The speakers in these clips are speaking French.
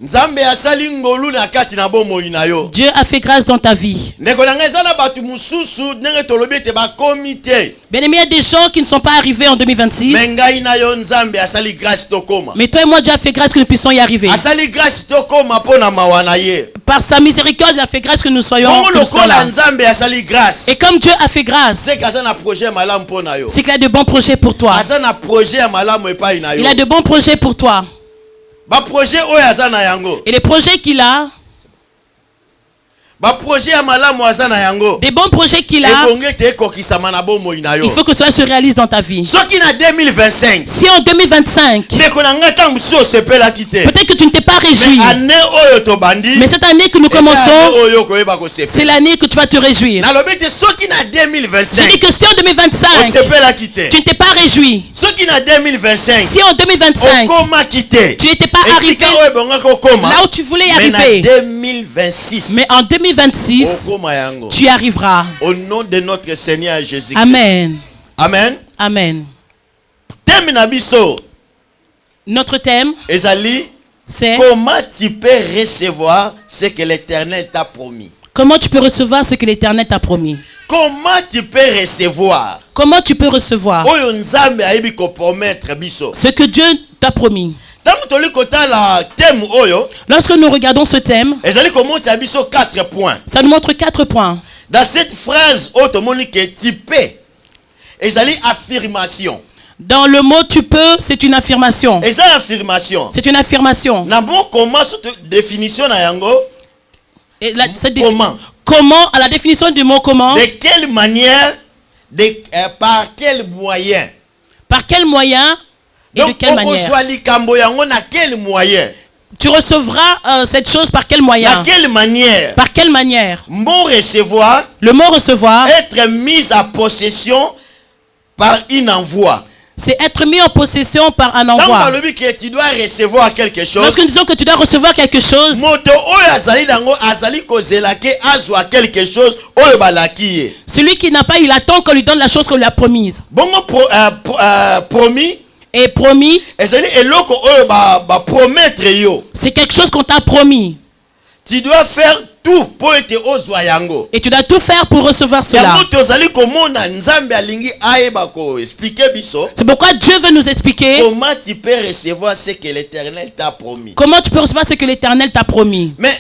Dieu a fait grâce dans ta vie. Bien-aimé, il y a des gens qui ne sont pas arrivés en 2026. Mais toi et moi, Dieu a fait grâce que nous puissions y arriver. Par sa miséricorde, il a fait grâce que nous soyons là. Et comme Dieu a fait grâce, c'est qu'il a de bons projets pour toi. Il a de bons projets pour toi. Et les projets qu'il a, des bons projets qu'il a, il faut que cela se réalise dans ta vie. Si en 2025, peut-être que tu ne t'es pas réjoui, mais cette année que nous commençons, c'est l'année que tu vas te réjouir. Je dis que si en 2025, tu ne t'es pas réjoui, si en 2025, tu n'étais pas arrivé là où tu voulais y arriver, mais en 2026, tu y arriveras. Au nom de notre Seigneur Jésus-Christ. Amen. Amen. Amen. Notre thème, c'est comment tu peux recevoir ce que l'Éternel t'a promis. Comment tu peux recevoir ce que l'Éternel t'a promis. Comment tu peux recevoir. Comment tu peux recevoir ce que Dieu t'a promis. Lorsque nous regardons ce thème, ça nous montre 4 points. Dans cette phrase, affirmation. Dans le mot tu peux, c'est une affirmation. C'est une affirmation. Et comment, à la définition du mot comment. De quelle manière, par quel moyen. Par quel moyen. Et de quelle manière? Tu recevras cette chose par quel moyen? Par quelle manière? Le mot recevoir. Être mis en possession par une envoi. C'est être mis en possession par un envoi. Tu dois recevoir quelque chose. Lorsque nous disons que tu dois recevoir quelque chose, celui qui n'a pas, il attend qu'on lui donne la chose qu'on lui a promise. Promis. Et promis, c'est quelque chose qu'on t'a promis. Tu dois faire tout pour être aux. Et tu dois tout faire pour recevoir cela. C'est pourquoi Dieu veut nous expliquer comment tu peux recevoir ce que l'Éternel t'a promis. Comment tu peux recevoir ce que l'Éternel t'a promis. Mais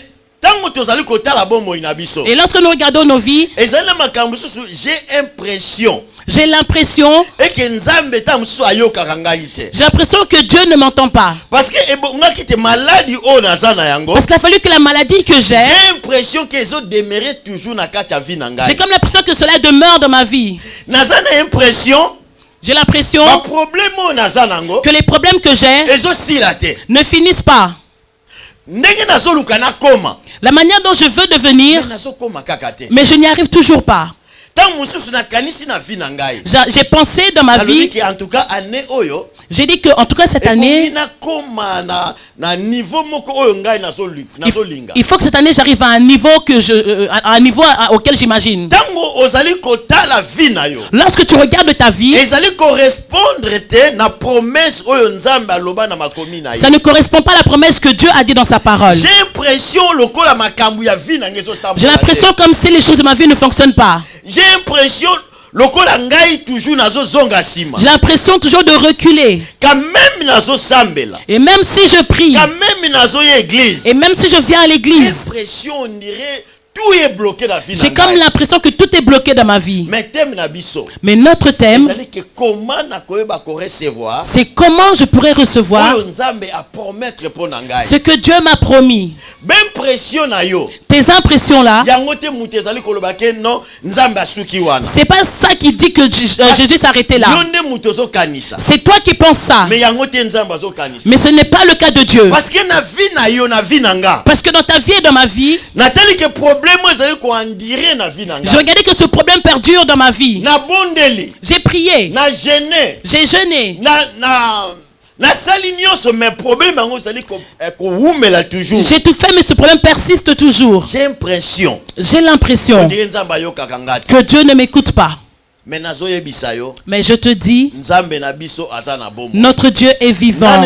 et lorsque nous regardons nos vies, j'ai l'impression que Dieu ne m'entend pas. Parce qu'il a fallu que la maladie que j'ai l'impression qu'ils ont demeuré toujours dans ta vie. J'ai comme l'impression que cela demeure dans ma vie. J'ai l'impression que les problèmes que j'ai ne finissent pas. La manière dont je veux devenir, mais je n'y arrive toujours pas. J'ai pensé dans ma vie, j'ai dit que en tout cas cette année, il faut que cette année j'arrive à un niveau auquel j'imagine. Lorsque tu regardes ta vie, ça ne correspond pas à la promesse que Dieu a dit dans sa parole. J'ai l'impression comme si les choses de ma vie ne fonctionnent pas. J'ai l'impression j'ai l'impression toujours de reculer. Et même si je prie, et même si je viens à l'église, j'ai comme l'impression que tout est bloqué dans ma vie. Mais notre thème, c'est comment je pourrais recevoir ce que Dieu m'a promis. Tes impressions là, c'est pas ça qui dit que Jésus s'est arrêté là. C'est toi qui penses ça. Mais ce n'est pas le cas de Dieu. Parce que dans ta vie et dans ma vie, je regardais que ce problème perdure dans ma vie. J'ai prié. J'ai jeûné. J'ai tout fait, mais ce problème persiste toujours. J'ai l'impression que Dieu ne m'écoute pas. Mais je te dis, notre Dieu est vivant.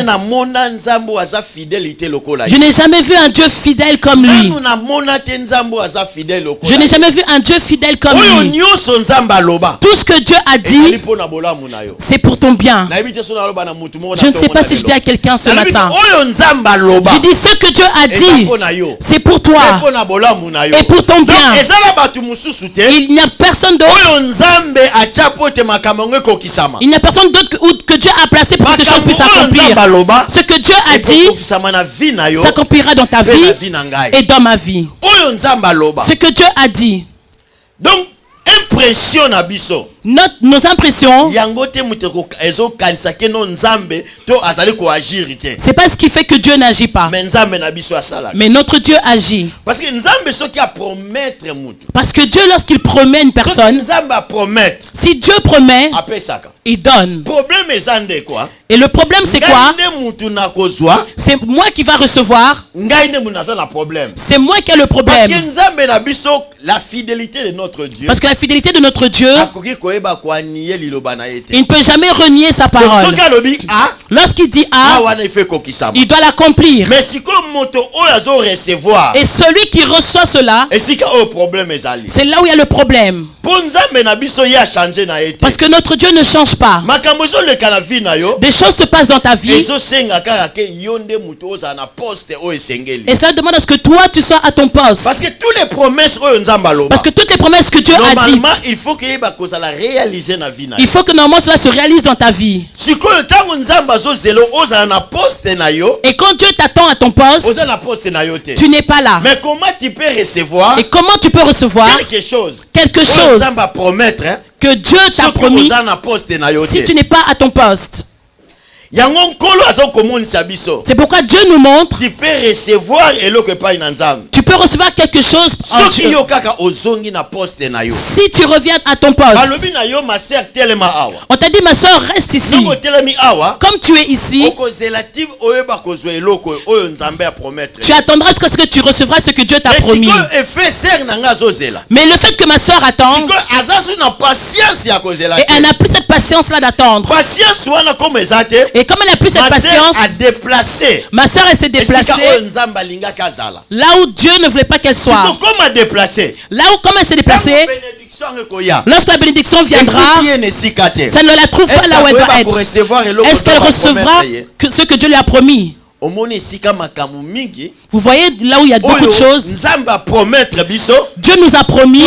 Je n'ai jamais vu un Dieu fidèle comme lui. Je n'ai jamais vu un Dieu fidèle comme lui. Tout ce que Dieu a dit, c'est pour ton bien. Je ne sais pas si je dis à quelqu'un ce matin. Je dis ce que Dieu a dit, c'est pour toi et pour ton bien. Il n'y a personne d'autre. Il n'y a personne d'autre que Dieu a placé pour que ces choses puissent s'accomplir. Ce que Dieu a dit s'accomplira dans ta vie et dans ma vie. Ce que Dieu a dit. Donc, impression na biso. Nos impressions, c'est pas ce qui fait que Dieu n'agit pas. Mais notre Dieu agit. Parce que Dieu, lorsqu'il promet une personne, si Dieu promet, il donne. Et le problème c'est quoi? C'est moi qui va recevoir. C'est moi qui ai le problème. La fidélité de notre Dieu. Parce que la fidélité de notre Dieu, il ne peut jamais renier sa parole. Lorsqu'il dit A, il doit l'accomplir. Et celui qui reçoit cela, c'est là où il y a le problème. Parce que notre Dieu ne change pas. Des choses se passent dans ta vie. Et cela demande à ce que toi tu sois à ton poste. Parce que toutes les promesses que Dieu a dites, il faut que normalement cela se réalise dans ta vie. Et quand Dieu t'attend à ton poste, tu n'es pas là. Mais comment tu peux recevoir? Et comment tu peux recevoir quelque chose que Dieu t'a promis si tu n'es pas à ton poste? C'est pourquoi Dieu nous montre. Tu peux recevoir Tu peux recevoir quelque chose en Dieu. Si tu reviens à ton poste. On t'a dit, ma soeur, reste ici. Comme tu es ici, tu attendras jusqu'à ce que tu recevras ce que Dieu t'a promis. Mais le fait que ma soeur attend, et elle n'a plus cette patience là d'attendre. Et comme elle n'a plus cette patience, ma soeur elle s'est déplacée là où Dieu ne voulait pas qu'elle soit. Là où comme elle s'est déplacée, lorsque la bénédiction viendra, ça ne la trouve pas là où elle doit être. Est-ce qu'elle recevra ce que Dieu lui a promis? Vous voyez là où il y a beaucoup de choses. Dieu nous a promis,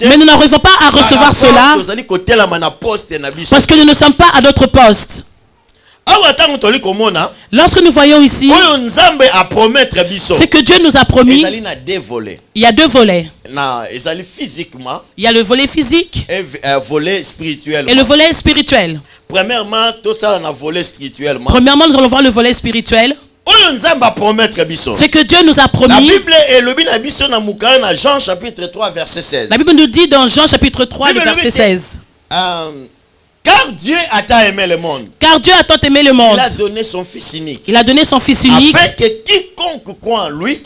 mais nous n'arrivons pas à recevoir cela parce que nous ne sommes pas à notre poste. Lorsque nous voyons ici, ce que Dieu nous a promis, il y a deux volets. Il y a le volet physique et le volet spirituel. Premièrement, nous allons voir le volet spirituel. Ce que Dieu nous a promis. La Bible nous dit dans Jean chapitre 3 le verset 16. Car Dieu a tant aimé le monde. Car Dieu a tant aimé le monde. Il a donné son fils unique. Il a donné son fils unique. Afin que quiconque croit en lui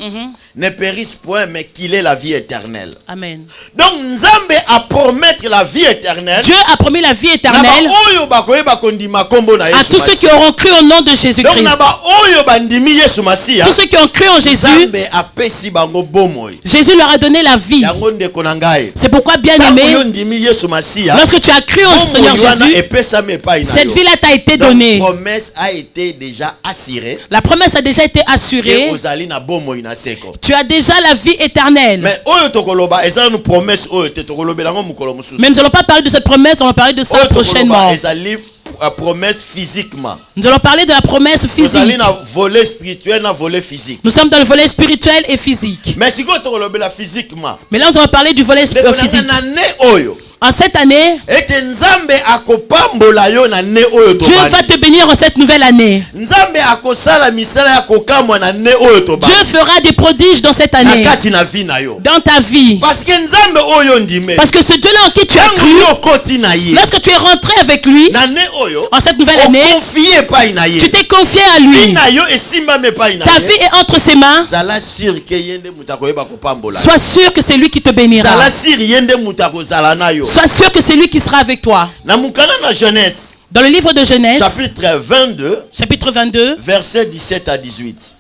ne périsse point, mais qu'il ait la vie éternelle. Amen. Donc, Nzambe a promettre la vie éternelle. Dieu a promis la vie éternelle à tous ceux qui auront cru au nom de Jésus-Christ. Tous ceux qui ont cru en Jésus, Jésus leur a donné la vie. C'est pourquoi, bien aimé, lorsque tu as cru au Seigneur Jésus, cette vie-là t'a été donnée. La promesse a été déjà assurée. La promesse a déjà été assurée. Tu as déjà la vie éternelle. Mais nous n'allons pas parler de cette promesse, on va parler de ça prochainement. Promesse physiquement. Nous allons parler de la promesse physique. Nous sommes dans le volet spirituel et physique. Mais là nous allons parler du volet physique. En cette année, Dieu va te bénir en cette nouvelle année. Dieu fera des prodiges dans cette année, dans ta vie. Parce que ce Dieu-là en qui tu as cru, lorsque tu es rentré avec lui en cette nouvelle année, tu t'es confié à lui. Ta vie est entre ses mains. Sois sûr que c'est lui qui te bénira. Sois sûr que c'est lui qui sera avec toi. Dans le livre de Genèse, chapitre 22, verset 17 à 18.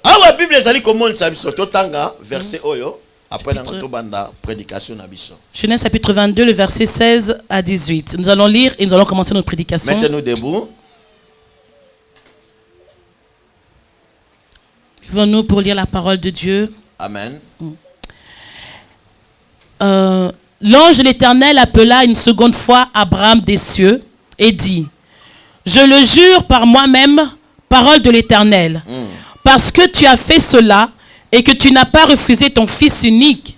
Ah la Bible ezali komona sabiso totanga verset oyo après na tobanda prédication na biso. Genèse chapitre 22 le verset 16 à 18. Nous allons lire et nous allons commencer notre prédication. Mettez-nous debout. Levons-nous pour lire la parole de Dieu. Amen. L'ange de l'Éternel appela une seconde fois Abraham des cieux et dit: je le jure par moi-même, parole de l'Éternel, parce que tu as fait cela et que tu n'as pas refusé ton fils unique,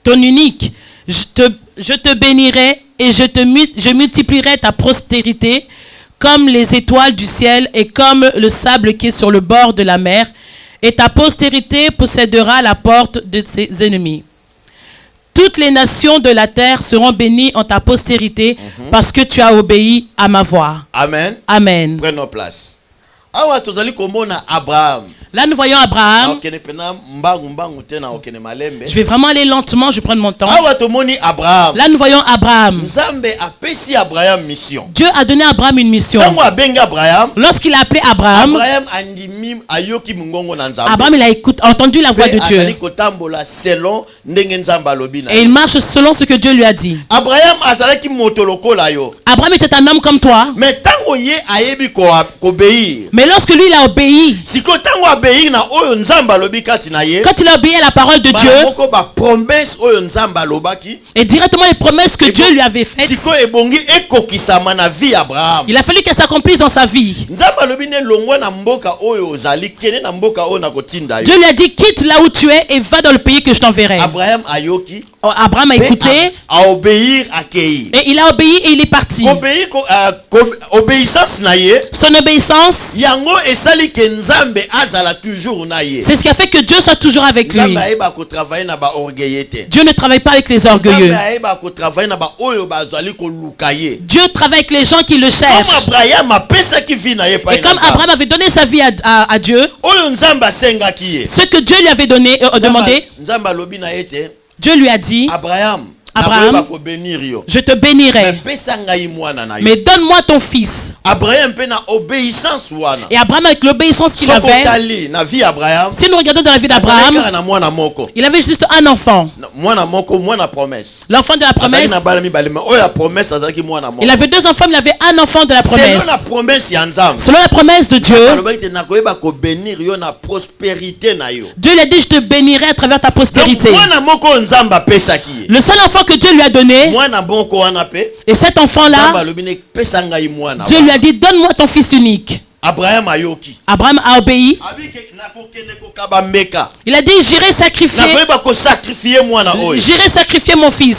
ton unique, je te bénirai et je multiplierai ta postérité comme les étoiles du ciel et comme le sable qui est sur le bord de la mer, et ta postérité possédera la porte de ses ennemis. Toutes les nations de la terre seront bénies en ta postérité parce que tu as obéi à ma voix. Amen. Amen. Prenons place. Awa tozali komona Abraham. Là nous voyons Abraham. Je vais vraiment aller lentement, je prends mon temps. Là nous voyons Abraham. Dieu a donné à Abraham une mission. Lorsqu'il a appelé Abraham, Abraham il a entendu la voix de Dieu. Et il marche selon ce que Dieu lui a dit. Abraham était un homme comme toi. Mais lorsque lui il a obéi, quand il a obéi à la parole de Dieu, et directement les promesses que Dieu lui avait faites, il a fallu qu'elles s'accomplissent dans sa vie. Dieu lui a dit: quitte là où tu es et va dans le pays que je t'enverrai. Abraham a écouté, et il a obéi et il est parti. Son obéissance, c'est ce qui a fait que Dieu soit toujours avec lui. Dieu ne travaille pas avec les orgueilleux. Dieu travaille avec les gens qui le cherchent. Et comme Abraham avait donné sa vie à Dieu, ce que Dieu lui avait donné, demandé, Dieu lui a dit: Abraham, je te bénirai, mais donne-moi ton fils. Et Abraham, avec l'obéissance qu'il avait, si nous regardons dans la vie d'Abraham, il avait juste un enfant, l'enfant de la promesse. Il avait deux enfants, il avait un enfant de la promesse. Selon la promesse de Dieu, Dieu lui a dit: je te bénirai à travers ta postérité. Le seul enfant que Dieu lui a donné, et cet enfant-là, Dieu lui a dit: donne-moi ton fils unique. Abraham a obéi. Il a dit: j'irai sacrifier mon fils.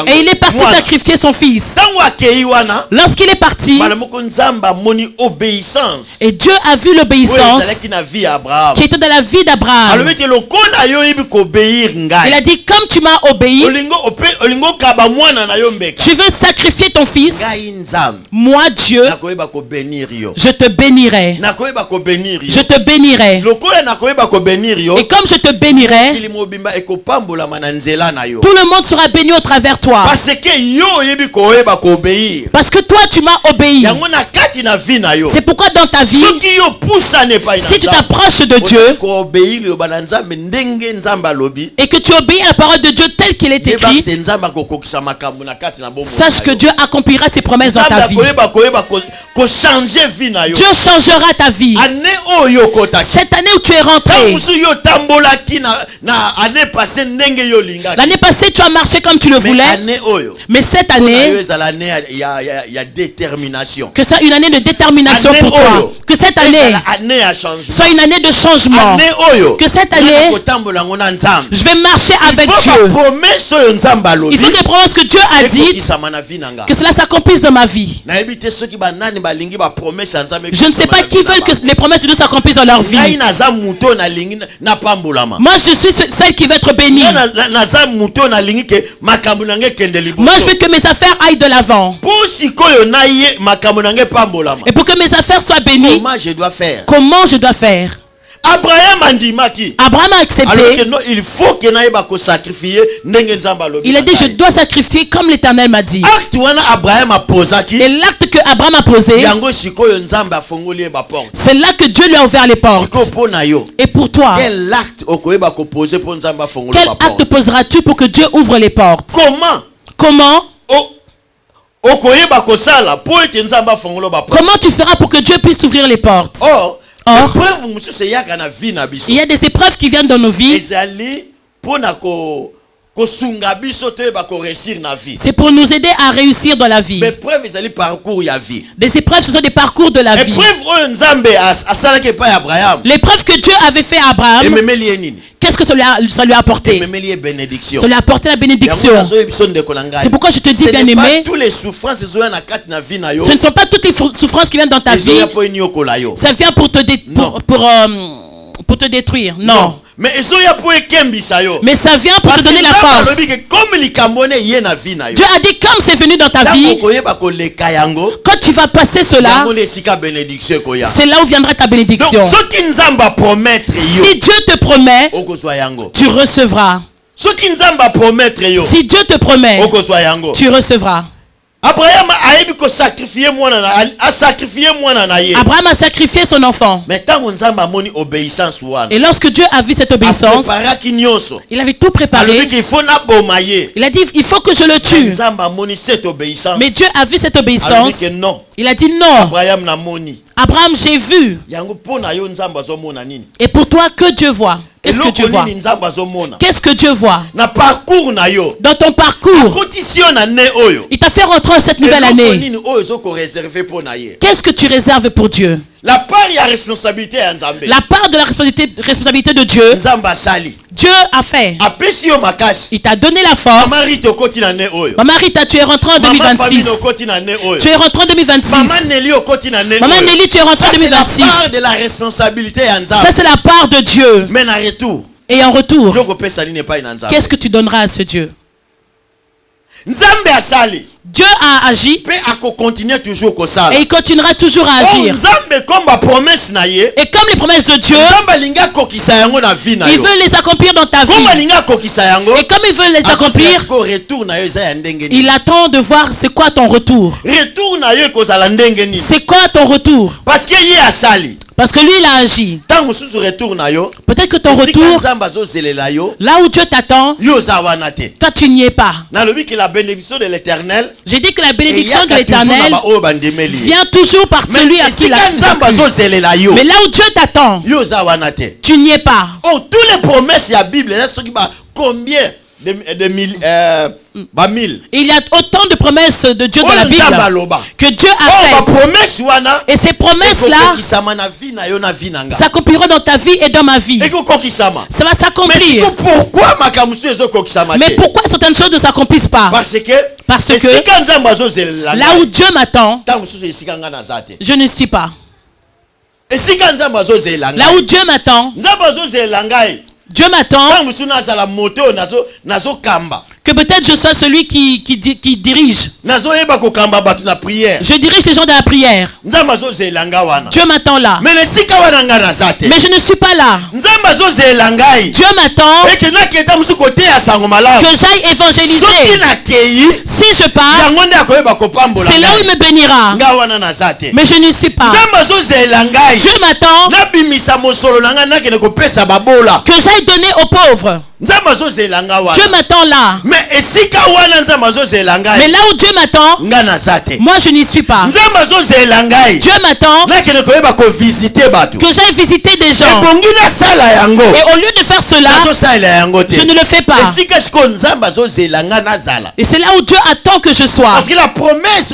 Et il est parti sacrifier son fils. Lorsqu'il est parti, et Dieu a vu l'obéissance qui était dans la vie d'Abraham. Il a dit: comme tu m'as obéi, tu veux sacrifier ton fils, moi Dieu, je te bénirai. Je te bénirai. Et comme je te bénirai, tout le monde sera béni au travers de toi. Parce que toi tu m'as obéi. C'est pourquoi dans ta vie, si tu t'approches de Dieu et que tu obéis à la parole de Dieu telle qu'il est écrit, sache que Dieu accomplira ses promesses dans ta vie. Dieu changera ta vie. Cette année où tu es rentré, l'année passée tu as marché comme tu le voulais, mais cette année, que ça une année de détermination pour toi. Que cette année soit une année de changement. Que cette année, je vais marcher avec Dieu. Il faut que les promesses que Dieu a dites, que cela s'accomplisse dans ma vie. Je ne sais pas qui veulent que les promesses de Dieu s'accomplissent dans leur vie. Moi je suis celle qui veut être bénie. Moi je veux que mes affaires aillent de l'avant. Et pour que mes affaires soient bénies, comment je dois faire? Comment je dois faire? Abraham a accepté. Alors que non, il faut que naïba ko sacrifier. Il a dit je dois sacrifier comme l'Éternel m'a dit. Et l'acte que Abraham a posé, c'est là que Dieu lui a ouvert les portes. Et pour toi, quel acte poseras-tu pour que Dieu ouvre les portes? Comment tu feras pour que Dieu puisse ouvrir les portes? Or, il y a des épreuves qui viennent dans nos vies. C'est pour nous aider à réussir dans la vie. Des épreuves, ce sont des parcours de la vie. L'épreuve que Dieu avait fait à Abraham, qu'est-ce que ça lui a apporté? Ça lui a apporté la bénédiction. C'est pourquoi je te dis, bien aimé, ce ne sont pas toutes les souffrances qui viennent dans ta vie. Ça vient pour te détruire. Non. Mais ça vient pour te donner la force. Dieu a dit comme c'est venu dans ta vie, quand tu vas passer cela, c'est là où viendra ta bénédiction. Si Dieu te promet, tu recevras. Si Dieu te promet, tu recevras. Abraham a sacrifié son enfant. Et lorsque Dieu a vu cette obéissance, il avait tout préparé. Il a dit il faut que je le tue. Mais Dieu a vu cette obéissance. Il a dit non. Abraham, j'ai vu. Et pour toi, que Dieu voit? Qu'est-ce que Dieu voit? Qu'est-ce que Dieu voit? Dans ton parcours, il t'a fait rentrer en cette nouvelle année. Qu'est-ce que tu réserves pour Dieu? La part de la responsabilité de Dieu. Dieu a fait. Il t'a donné la force. Maman Rita, tu es rentré en 2026. Tu es rentré en 2026. Maman Nelly, tu es rentré en 2026. Ça, c'est la responsabilité. Ça, c'est la part de Dieu. Mais en retour. Et en retour, qu'est-ce que tu donneras à ce Dieu? Dieu a agi et il continuera toujours à agir. Et comme les promesses de Dieu, il veut les accomplir dans ta vie. Et comme il veut les accomplir, il attend de voir c'est quoi ton retour. C'est quoi ton retour? Parce que lui il a agi. Peut-être que ton retour, là où Dieu t'attend, toi tu n'y es pas. J'ai dit que la bénédiction de l'Éternel vient toujours par celui à qui il a cru. Mais là où Dieu t'attend, tu n'y es pas. Oh, toutes les promesses de la Bible, combien de mille. Il y a autant de promesses de Dieu dans la Bible que Dieu a fait. Et ces promesses-là s'accompliront dans ta vie et dans ma vie. Ça va s'accomplir. Mais pourquoi certaines choses ne s'accomplissent pas? Parce que là où Dieu m'attend, je ne suis pas. Là où Dieu m'attend, Dieu m'attend que peut-être je sois celui qui dirige. Je dirige les gens de la prière. Dieu m'attend là. Mais je ne suis pas là. Dieu m'attend que j'aille évangéliser. Si je pars, c'est là où il me bénira. Mais je ne suis pas. Dieu m'attend que j'aille donner aux pauvres. Dieu m'attend là. Mais là où Dieu m'attend, moi je n'y suis pas. Dieu m'attend que j'aille visiter des gens. Et au lieu de faire cela, je ne le fais pas. Et c'est là où Dieu attend que je sois. Parce que la promesse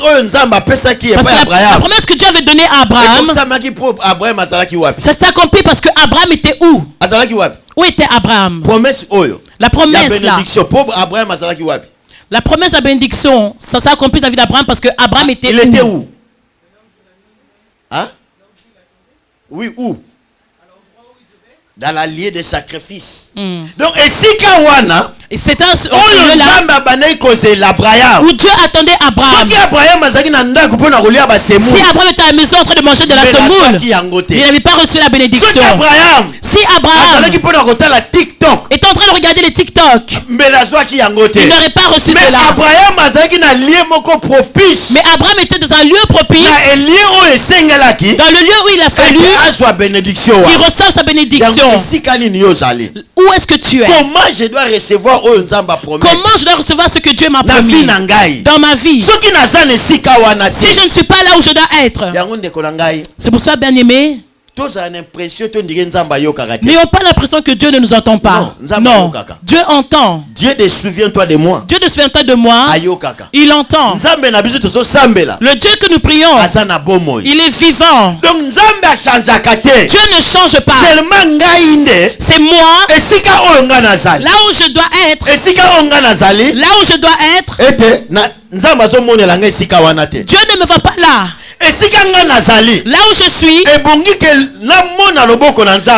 que Dieu avait donnée à Abraham, ça s'est accompli parce que Abraham était où? Où était Abraham? La promesse là. La promesse de la bénédiction, ça s'est accompli dans la vie d'Abraham parce que Abraham était où? Il était où? Hein? Oui, où? Dans l'allié des sacrifices. Donc, et si Kawana, Et c'est un lieu-là où Dieu attendait Abraham. Si Abraham était à la maison en train de manger de la semoule, il n'avait pas reçu la bénédiction. Si Abraham est en train de regarder les TikTok, il n'aurait pas reçu cela. Mais Abraham était dans un lieu propice, dans le lieu où il a fallu qu'il reçoive sa bénédiction. Où est-ce que tu es? Comment je dois recevoir ce que Dieu m'a promis dans ma vie? Si je ne suis pas là où je dois être, c'est pour ça, bien aimé, n'ayons pas l'impression que Dieu ne nous entend pas. Non, Dieu entend. Dieu ne souviens-toi de moi. Dieu ne souviens-toi de moi. Il entend. Le Dieu que nous prions, il est vivant. Dieu ne change pas. C'est moi. Là où je dois être. Là où je dois être. Dieu ne me voit pas là. Là où je suis,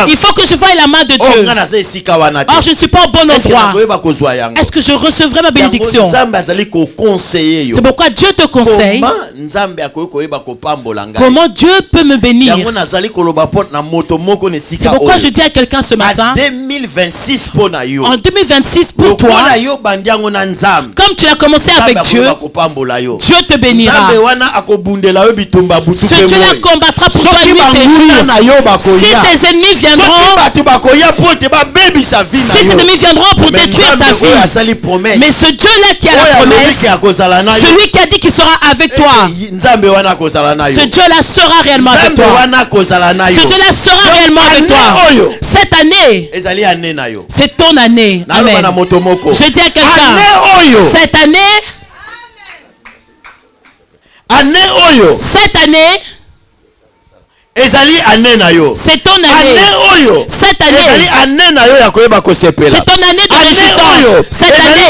il faut que je voie la main de Dieu. Or, je ne suis pas au bon endroit. Est-ce que je recevrai ma bénédiction? C'est pourquoi Dieu te conseille. Comment Dieu peut me bénir? C'est pourquoi je dis à quelqu'un ce matin, en 2026 pour toi, comme tu as commencé avec Dieu, Dieu te bénira. Ce Dieu-là combattra pour toi nuit et jour. Si tes ennemis viendront, pour détruire ta vie, mais ce Dieu-là qui a la promesse, celui qui a dit qu'il sera avec toi, ce Dieu-là sera réellement avec toi. Ce Dieu-là sera réellement avec toi. Cette année, c'est ton année. Amen. Je dis à quelqu'un, cette année, cette année, c'est ton année. Cette année, c'est ton année de réjouissance. Cette année,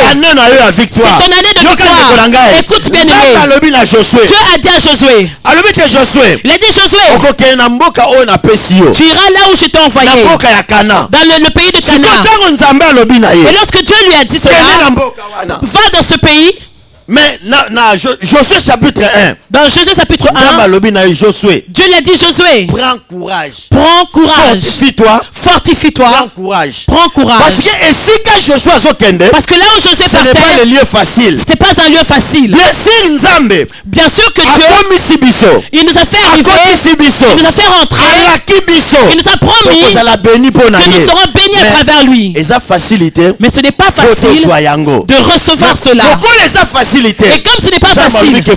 c'est ton année de victoire. Écoute bien aimé, Dieu a dit à Josué, il a dit Josué, tu iras là où je t'ai envoyé, dans le pays de Canaan. Et lorsque Dieu lui a dit cela, va dans ce pays. Mais Josué chapitre 1. Dans Josué chapitre 1, Dieu l'a dit Josué, prends courage. Prends courage. Fortifie-toi. Prends courage. Prends courage. Parce que là où Josué ce n'est pas un lieu facile. Ce n'est pas un lieu facile. Bien sûr que Dieu, il nous a fait arriver, il nous a fait rentrer, il nous a promis que nous serons bénis à travers lui. Mais ce n'est pas facile de recevoir cela. Et comme ce n'est pas facile, Dieu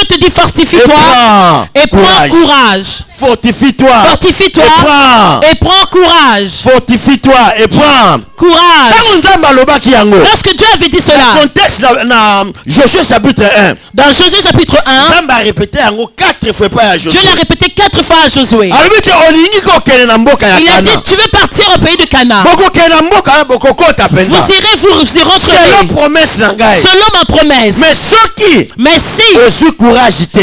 te dit fortifie-toi et prends courage. Fortifie-toi et prends courage. Fortifie-toi et prends courage. Lorsque Dieu avait dit cela, Josué chapitre 1, dans Josué chapitre 1, Dieu l'a répété 4 fois à Josué. Il a dit, tu veux partir au pays de Canaan. Vous irez, vous y rentrerez selon ma promesse. Mais si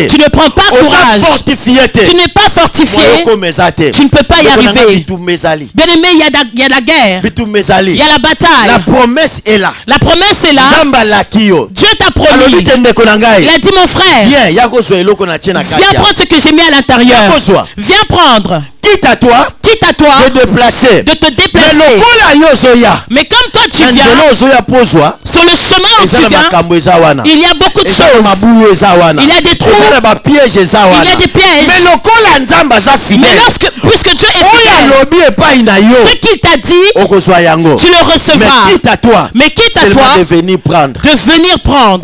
tu ne prends pas courage, tu n'es pas fortifié, tu ne peux pas y arriver. Bien aimé, il y a la guerre, il y a la bataille. La promesse est là. Dieu t'a promis. Il a dit, mon frère, viens prendre ce que j'ai mis à l'intérieur. Viens prendre. Quitte à toi de te déplacer. Mais comme toi tu viens, sur le chemin où tu viens, il y a beaucoup de choses. Il y a des trous, il y a des pièges. Mais puisque Dieu est fidèle, ce qu'il t'a dit, tu le recevras. Mais quitte à toi de venir prendre.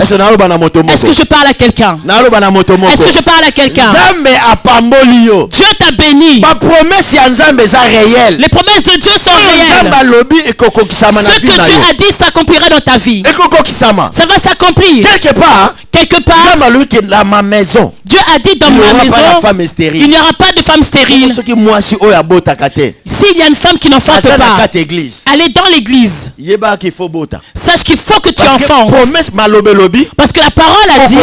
Est-ce que je parle à quelqu'un? Est-ce que je parle à quelqu'un? Dieu t'a béni. Les promesses de Dieu sont réelles. Ce que Dieu a dit s'accomplira dans ta vie. Ça va s'accomplir. Quelque part, ma maison. Dieu a dit dans ma maison, il n'y aura pas de femme stérile. S'il y a une femme qui n'enfante pas, elle est dans l'église. Sache qu'il faut que tu enfantes. Parce que la parole a dit,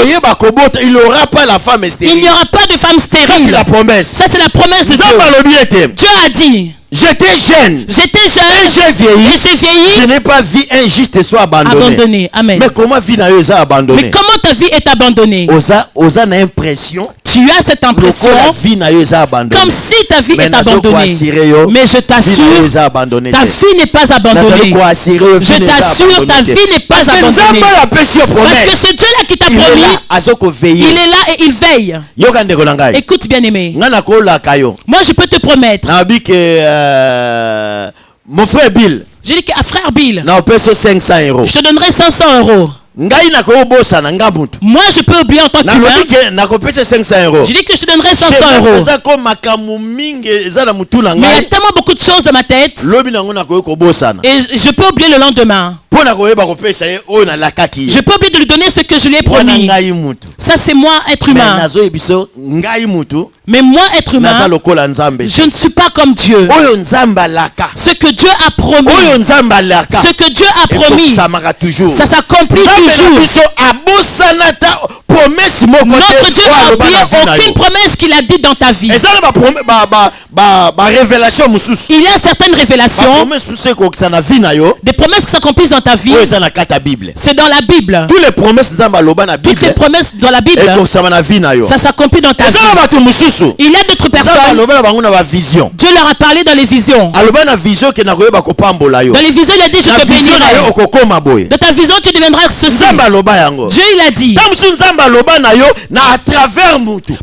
il n'y aura pas la femme stérile. Il n'y aura pas de femme stérile. Ça c'est la promesse. Ça c'est la promesse de Dieu. Dieu a dit, j'étais jeune. Et j'ai vieilli. Je n'ai pas vu un juste soit abandonné. Amen. Mais comment vie n'a eu abandonné? Mais comment ta vie est abandonnée? Osa n'a impression. Tu as cette impression comme si ta vie est abandonnée. Mais je t'assure, ta vie n'est pas abandonnée. Je t'assure, ta vie n'est pas abandonnée. Parce que c'est Dieu là qui t'a promis. Il est là et il veille. Écoute bien aimé. Moi je peux te promettre. Mon frère Bill. Je dis qu'à frère Bill, je te donnerai 500 €. Moi je peux oublier en tant qu'humain. Je dis que je te donnerai 500 €. Mais il y a tellement beaucoup de choses dans ma tête. Et je peux oublier le lendemain. Je peux oublier de lui donner ce que je lui ai promis. Ça c'est moi être humain. Mais moi être humain, je ne suis pas comme Dieu. Ce que Dieu a promis, ça s'accomplit toujours. Notre Dieu n'a oublié aucune promesse qu'il a dit dans ta vie. Il y a certaines révélations, des promesses qui s'accomplissent dans ta vie. C'est dans la Bible. Toutes les promesses dans la Bible, ça s'accomplit dans ta vie. Il y a d'autres personnes, Dieu leur a parlé dans les visions. Dans les visions, il a dit, je te bénirai. Dans ta vision, tu deviendras ceci. Dieu, il a dit.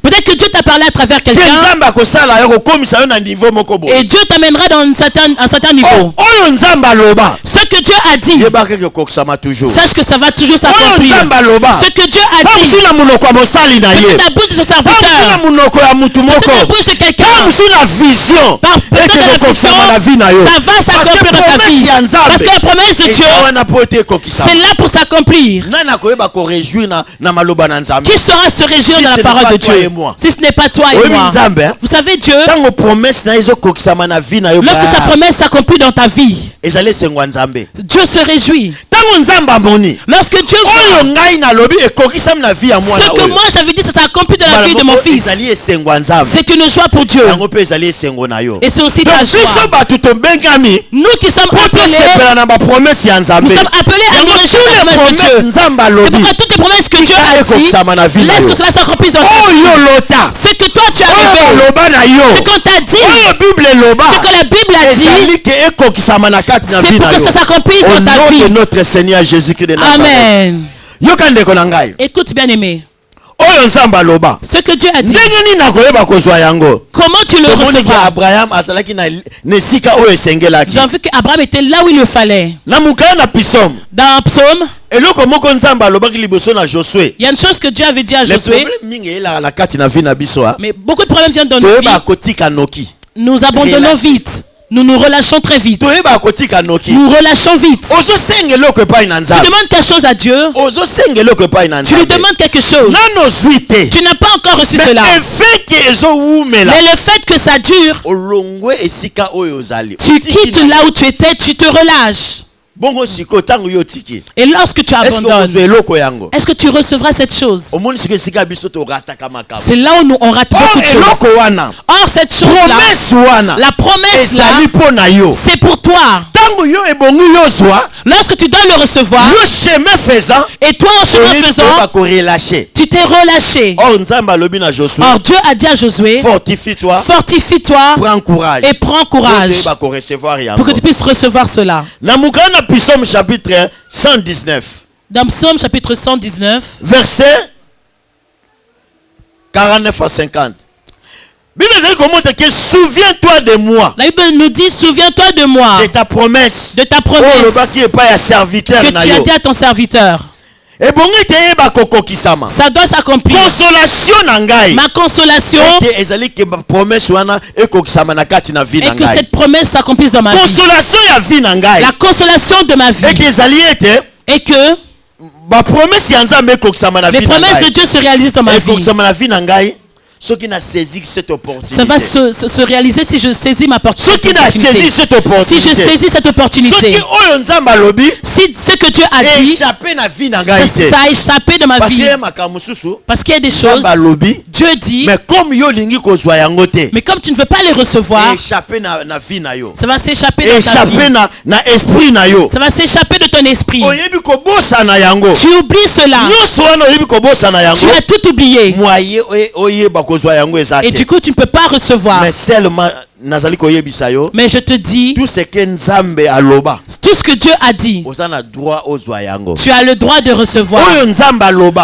Peut-être que Dieu t'a parlé à travers quelqu'un. Et Dieu t'amènera dans un certain niveau. Ce que Dieu a dit, sache que ça va toujours s'accomplir. Ce que Dieu a dit, peut-être la bouche de son serviteur, peut-être la bouche de quelqu'un, peut-être la vision, ça va s'accomplir dans ta vie. Parce que la promesse de Dieu, c'est là pour s'accomplir. Qui saura se réjouir dans la parole de Dieu si ce n'est pas toi et moi? Vous savez, Dieu, lorsque sa promesse s'accomplit dans ta vie, Dieu se réjouit. Lorsque Dieu voit ce que moi j'avais dit, ça s'accomplit dans la vie de mon fils, c'est une joie pour Dieu. Et c'est aussi ta joie. Nous qui sommes appelés, nous sommes appelés à nous réjouir de la promesse de Dieu. C'est pourquoi toutes les promesses que Dieu a dit, laisse que cela s'accomplisse dans ta vie. Ce que toi tu as rêvé, ce qu'on t'a dit, ce que la Bible a dit, c'est pour que ça s'accomplisse dans ta vie. Notre Seigneur Jésus-Christ de Amen. Écoute bien aimé. Ce que Dieu a dit, comment tu le recevras? J'ai vu qu'Abraham était là où il le fallait. Dans Psaume, il y a une chose que Dieu avait dit à Josué. Mais beaucoup de problèmes viennent dans nos vies. Nous abandonnons vite. Nous nous relâchons très vite. Nous relâchons vite. Tu demandes quelque chose à Dieu. Tu lui demandes quelque chose. Tu n'as pas encore reçu cela. Mais le fait que ça dure, tu quittes là où tu étais, tu te relâches. Et lorsque tu abandonnes, est-ce que tu recevras cette chose? C'est là où on rate beaucoup de choses. Or cette chose-là, la promesse là, c'est pour toi. Lorsque tu dois le recevoir, et toi en chemin faisant, tu t'es relâché. Or Dieu a dit à Josué, fortifie-toi et prends courage pour que tu puisses recevoir cela. Psaume chapitre 119. Dans Psaume chapitre 119, verset 49 à 50. Souviens-toi de moi. La Bible nous dit, souviens-toi de moi. De ta promesse. De ta promesse. Que tu as dit à ton serviteur. Ça doit s'accomplir. Ma consolation. Et que cette promesse s'accomplisse dans ma vie. La consolation de ma vie. Et que les promesses de Dieu se réalisent dans ma vie. Ceux qui n'ont saisi cette opportunité. Ça va se réaliser si je saisis ma opportunité. Si je saisis cette opportunité. Si ce que Dieu a dit, ça a échappé de ma vie. Parce qu'il y a des choses, Dieu dit, mais comme tu ne veux pas les recevoir, ça va s'échapper de ta vie. Ça va s'échapper de ton esprit. Tu oublies cela. Tu as tout oublié. Et du coup, tu ne peux pas recevoir. Mais seulement, mais je te dis, tout ce que Dieu a dit, tu as le droit de recevoir.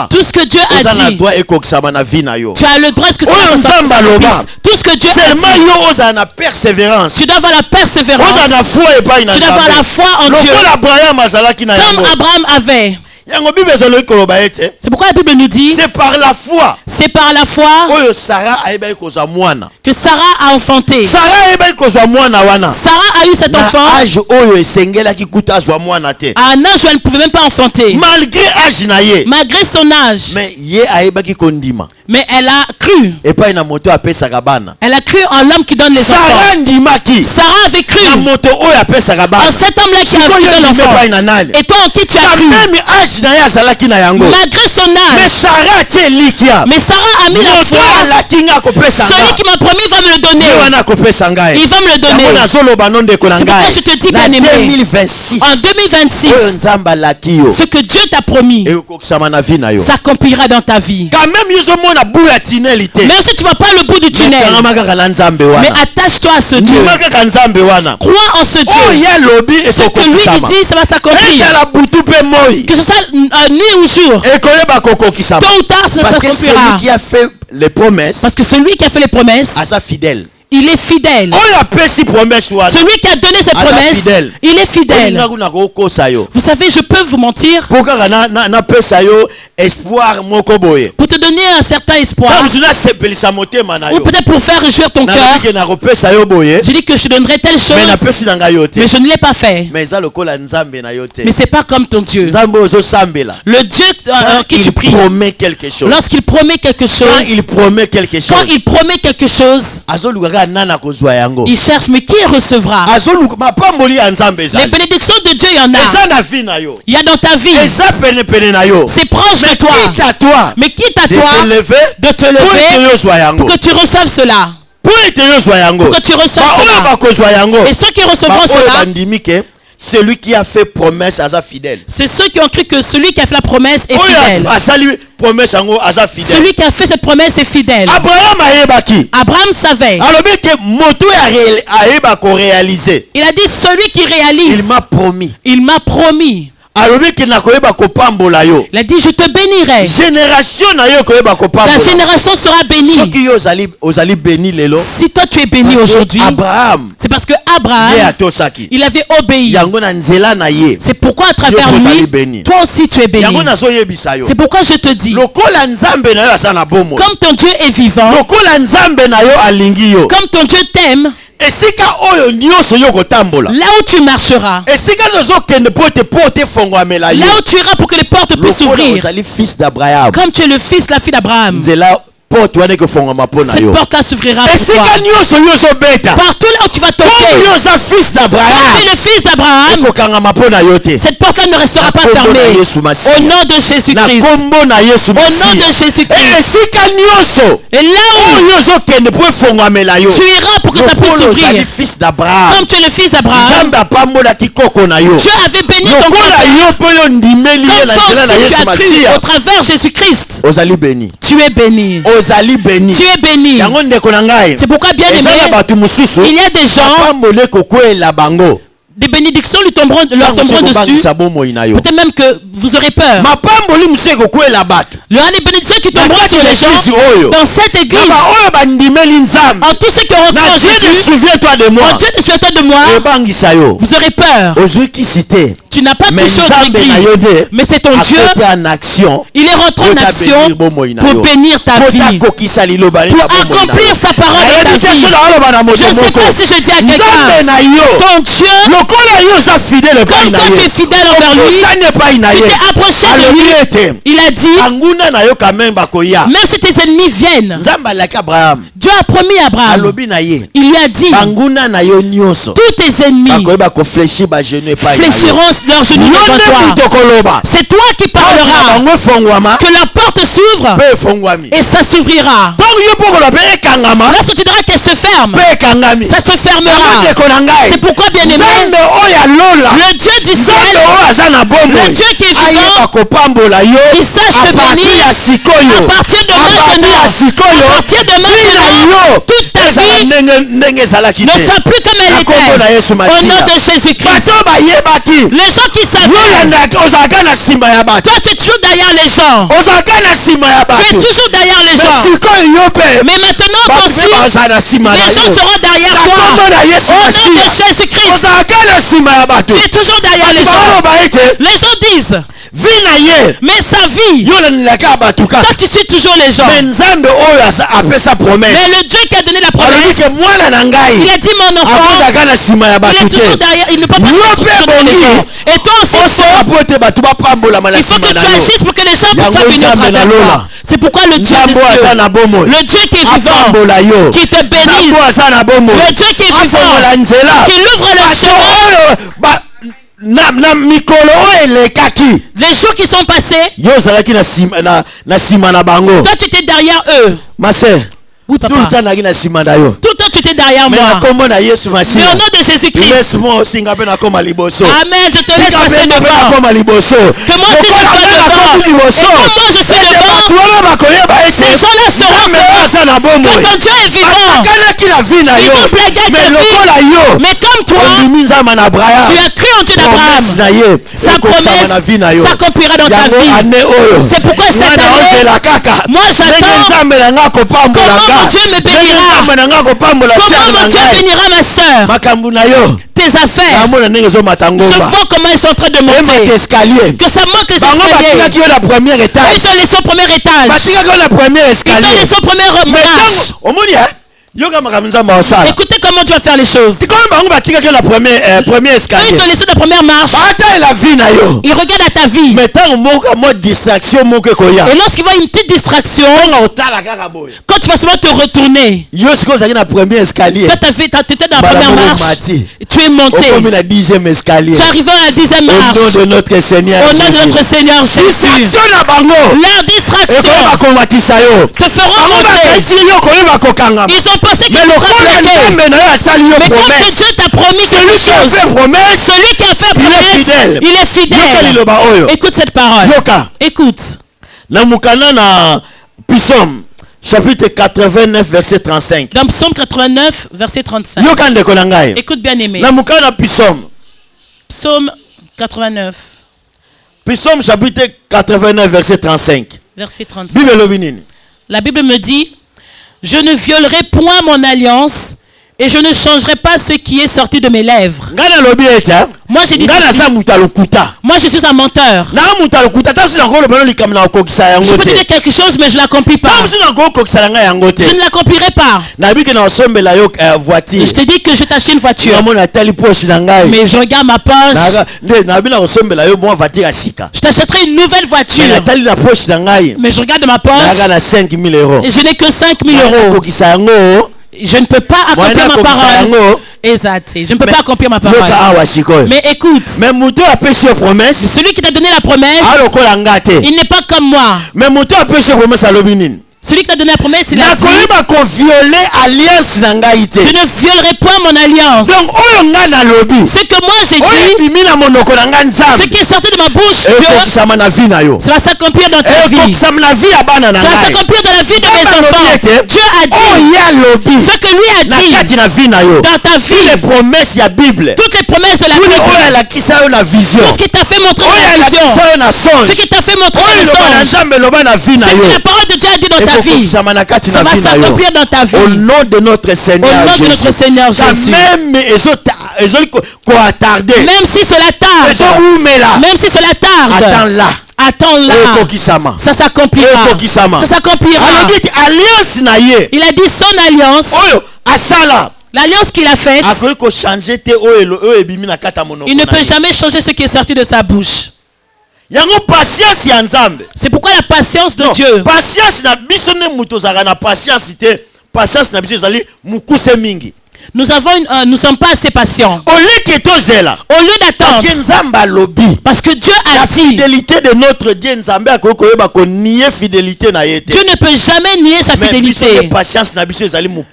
Tout ce que Dieu a dit, tu as le droit que tout ce que Dieu a dit, tu dois avoir la persévérance. Tu dois avoir la foi en Dieu. Comme Abraham avait. C'est pourquoi la Bible nous dit, c'est par la foi que Sarah a enfanté. Sarah a eu cet enfant à un âge où elle ne pouvait même pas enfanter, malgré son âge. Mais elle a cru. Elle a cru en l'homme qui donne les enfants. Sarah avait cru en cet homme-là qui donne l'enfant. Et toi en qui tu as cru, malgré son âge. Mais Sarah a mis la foi. Celui qui m'a promis va me le donner. Il va me le donner. C'est pourquoi je te dis, bien-aimé, en 2026, ce que Dieu t'a promis s'accomplira dans ta vie. Même si tu ne vois pas le bout du tunnel, mais attache-toi à ce Dieu. Crois en ce Dieu. Ce que lui dit, ça va s'accomplir. Que ce soit nuit ou jour, tôt ou tard, ça s'accomplira. Celui qui a fait les promesses, parce que celui qui a fait les promesses, fidèle. Il est fidèle. Celui qui a donné cette promesse, il est fidèle. Vous savez, je peux vous mentir pour te donner un certain espoir, ou peut-être pour faire réjouir ton cœur. Je dis que je donnerai telle chose, mais je ne l'ai pas fait. Mais c'est pas comme ton Dieu. Le Dieu qui tu pries, lorsqu'il promet quelque chose, quand il promet quelque chose, il cherche, mais qui recevra? Les bénédictions de Dieu, il y en a. Il y a dans ta vie. C'est proche de toi. Mais quitte à toi de te lever pour que tu reçoives cela. Pour que tu reçoives cela. Et ceux qui recevront cela, celui qui a fait promesse à sa fidèle. C'est ceux qui ont cru que celui qui a fait la promesse est fidèle. Celui qui a fait cette promesse est fidèle. Abraham savait. Il a dit, celui qui réalise, il m'a promis. Il a dit, je te bénirai. Ta génération sera bénie. Si toi tu es béni aujourd'hui, c'est parce que Abraham, il avait obéi. C'est pourquoi à travers lui, toi aussi tu es béni. C'est pourquoi je te dis, comme ton Dieu est vivant, comme ton Dieu t'aime, là où tu marcheras, là où tu iras pour que les portes puissent s'ouvrir, comme tu es le fils, la fille d'Abraham, cette porte-là s'ouvrira pour toi. Partout là où tu vas toquer, quand tu es le fils d'Abraham, cette porte-là ne restera pas fermée. Au nom de Jésus-Christ. Au nom de Jésus-Christ. Et là où tu iras pour que ça puisse s'ouvrir, comme tu es le fils d'Abraham, Dieu avait béni ton compagnon. Comme toi aussi tu as cru au travers Jésus-Christ, tu es béni. Tu es béni. C'est pourquoi, bien aimé, il y a des gens, des bénédictions leur tomberont dessus. Peut-être même que vous aurez peur. Il y a des bénédictions qui tomberont sur les gens dans cette église. En tous ceux qui auront cru en Jésus, souviens-toi de moi. Dieu, souviens-toi de moi. Vous aurez peur. Tu n'as pas touché au gris, mais c'est ton Dieu. Il est rentré en action pour bénir ta vie, pour accomplir sa parole dans ta vie. Je ne sais pas si je dis à quelqu'un, ton Dieu, Quand toi tu es fidèle envers lui, tu t'es approché de lui. Il a dit, même si tes ennemis viennent, Dieu a promis à Abraham. Il lui a dit, tous tes ennemis fléchiront leurs genoux devant toi. C'est toi qui parleras, que la porte s'ouvre et ça s'ouvrira. Lorsque tu diras qu'elle se ferme, ça se fermera. C'est pourquoi, bien aimé, le Dieu du ciel, le Dieu qui est vivant, il sache te bénir à partir de maintenant, à partir de maintenant, toute ta vie ne sera plus comme elle était. Au nom de Jésus-Christ. Les gens qui savaient, toi tu es toujours derrière les gens. Tu es toujours derrière les gens. Mais maintenant aussi, les gens seront derrière toi. Au nom de Jésus-Christ. Tu es toujours derrière les gens. Les gens disent, mais sa vie, toi tu suis toujours les gens. Mais le Dieu qui a donné la promesse, il a dit, mon enfant, il est toujours derrière, il ne peut pas être toujours derrière les gens. Et toi aussi, il faut que tu agisses pour que les gens puissent venir à travers toi. C'est pourquoi le Dieu des cieux, le Dieu qui est vivant, qui te bénisse, le Dieu qui est vivant, qui ouvre le chemin. Les jours qui sont passés, toi tu étais derrière eux. Oui, papa. Tout le temps tu étais derrière moi. Mais au nom de Jésus-Christ. Amen, je te laisse passer devant. Que moi je sois devant. Et comme moi je suis devant, ces gens-là seront devant. Quand ton Dieu est vivant, ils vont blaguer avec ta vie. Mais comme toi, tu as cru en Dieu d'Abraham. Sa promesse s'accomplira dans ta vie. C'est pourquoi cette année, moi j'attends comment mon Dieu me bénira. Comment mon Dieu bénira ma soeur. Tes affaires. Je vois comment ils sont en train de monter. Que ça monte les escaliers. Ils te laissent au premier étage. Ils te laissent au premier marche. Écoutez comment tu vas faire les choses. Ils te laissent la première marche. Ils regardent à ta vie. Et lorsqu'ils voient une petite distraction, quand tu vas souvent te retourner, toi tu étais dans la première marche, tu es monté, tu es arrivé à la 10e marche. Au nom de notre Seigneur Jésus. Leur distraction te feront monter. Ils ont pensé que tu seras bloqué. Mais quand Dieu t'a promis quelque chose, celui qui a fait promesse, il est fidèle. Écoute cette parole. Écoute. Psaume chapitre 89 verset 35. Dans Psaume 89 verset 35. Écoute bien aimé. Psaume 89. Psaume chapitre 89 verset 35. Verset 35. La Bible me dit, je ne violerai point mon alliance et je ne changerai pas ce qui est sorti de mes lèvres. Moi je dis moi je suis un menteur. Je peux dire quelque chose mais je ne l'accomplis pas. Je ne l'accomplirai pas. Je te dis que je t'achète une voiture. Mais je regarde ma poche. Je t'achèterai une nouvelle voiture. Mais je regarde ma poche. Et je n'ai que 5 000 euros. Je ne peux pas accomplir ma parole. Exact. Je ne peux pas accomplir ma parole. Mais écoute, celui qui t'a donné la promesse, il n'est pas comme moi. Celui qui t'a donné la promesse, il a dit, je ne violerai point mon alliance. Ce que moi j'ai dit, ce qui est sorti de ma bouche, ça va s'accomplir dans ta vie. Ça va s'accomplir dans la vie de mes enfants. Dieu a dit, ce que lui a dit dans ta vie, toutes les promesses de la Bible, tout ce qui t'a fait montrer la vision, ce qui t'a fait montrer les songes, ce que la parole de Dieu a dit dans ta vie, ça va s'accomplir dans ta vie. Au nom de notre Seigneur Jésus. Même si cela tarde, attends-la. Ça s'accomplira. Il a dit son alliance L'alliance qu'il a faite, il ne peut jamais changer ce qui est sorti de sa bouche. C'est pourquoi la patience de Dieu. Nous sommes pas assez patients. Au lieu d'attendre, parce que Dieu a dit, fidélité de notre Dieu, Dieu ne peut jamais nier sa fidélité.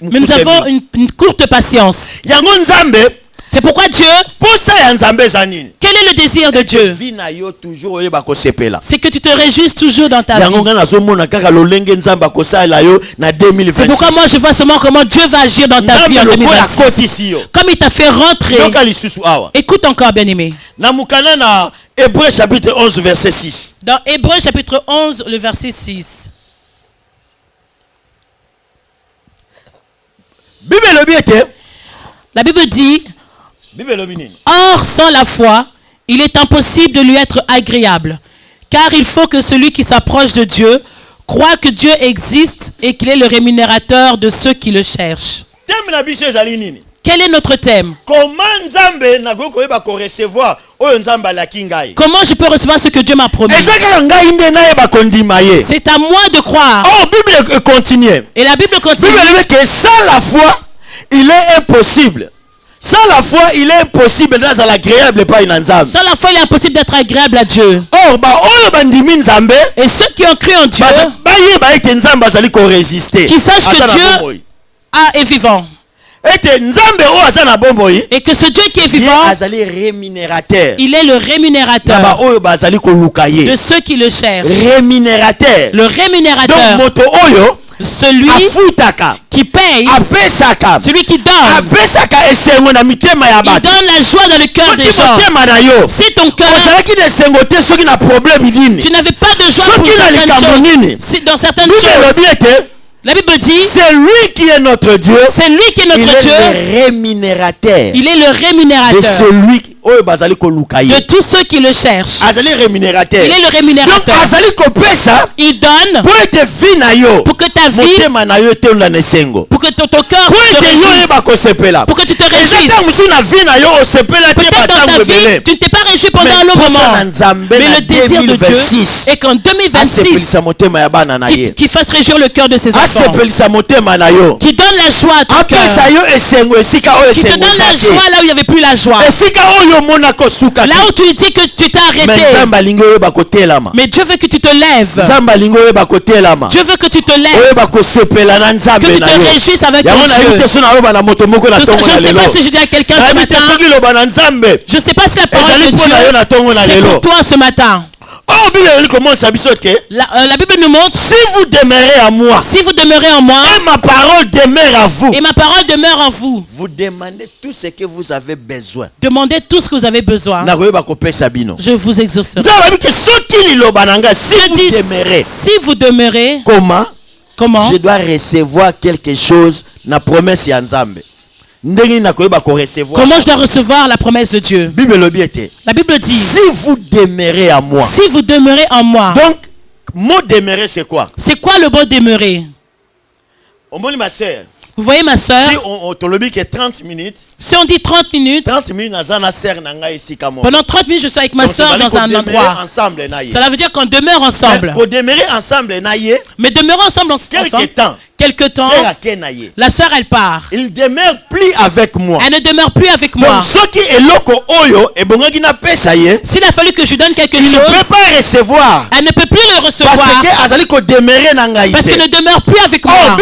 Mais nous avons une courte patience. C'est pourquoi Dieu, quel est le désir de Dieu? C'est que tu te réjouisses toujours dans ta vie. C'est pourquoi moi je vois seulement comment Dieu va agir dans ta vie en 2026. Comme il t'a fait rentrer. Écoute encore, bien-aimé. Hébreux chapitre 11 verset 6. Dans Hébreux chapitre 11 le verset 6. La Bible dit, or sans la foi, il est impossible de lui être agréable, car il faut que celui qui s'approche de Dieu croit que Dieu existe et qu'il est le rémunérateur de ceux qui le cherchent. Quel est notre thème? Comment je peux recevoir ce que Dieu m'a promis? C'est à moi de croire. Bible continue. Et la Bible continue. Que sans la foi, il est impossible. Sans la foi, il est impossible d'être agréable par une nzambe. Sans la foi, il est impossible d'être agréable à Dieu. Et ceux qui ont cru en Dieu, qui sachent que Dieu est vivant. Et que ce Dieu qui est vivant, il est le rémunérateur de ceux qui le cherchent. Le rémunérateur. Celui qui paye, celui qui donne, il donne la joie dans le cœur des gens. Si ton cœur, tu n'avais pas de joie pour certaines choses, dans certaines choses, la Bible dit, c'est lui qui est notre Dieu. C'est lui qui est notre Dieu. Il est le rémunérateur. Il est le rémunérateur de celui de tous ceux qui le cherchent. Il est le rémunérateur. Il donne pour que ta vie, pour que ton cœur se réjouisse, pour que tu te réjouisses. Peut-être dans ta vie, tu ne t'es pas réjoui pendant un long moment. Mais le désir de Dieu est qu'en 2026, qu'il fasse réjouir le cœur de ses enfants. Qui donne la joie à ton cœur. Qui te donne la joie là où il n'y avait plus la joie. Là où tu dis que tu t'es arrêté. Mais Dieu veut que tu te lèves. Dieu veut que tu te lèves. Que tu te réjouisses avec ton Dieu. Je ne sais pas si je dis à quelqu'un ce matin. Je ne sais pas si la parole de Dieu c'est pour toi ce matin. La Bible nous montre, si vous demeurez en moi, et ma parole demeure en vous, vous demandez tout ce que vous avez besoin. Demandez tout ce que vous avez besoin. Je vous exaucerai. Si vous demeurez, comment je dois recevoir quelque chose na promesse ya Nzambe? Comment je dois recevoir la promesse de Dieu? La Bible dit, si vous demeurez en moi. Si vous demeurez en moi. Donc, mot demeurer, c'est quoi? C'est quoi le mot demeurer? Ma soeur. Vous voyez ma soeur? Si on te le dit que 30 minutes. Si on dit 30 minutes. Pendant 30 minutes, je suis avec ma soeur dans un endroit. Cela veut dire qu'on demeure ensemble. Mais demeurer ensemble quelque temps, la sœur elle part. Il demeure plus avec moi. Elle ne demeure plus avec moi. S'il a fallu que je donne quelque chose, il ne peut pas recevoir. Elle ne peut plus le recevoir. Parce qu'elle ne demeure plus avec moi. Alors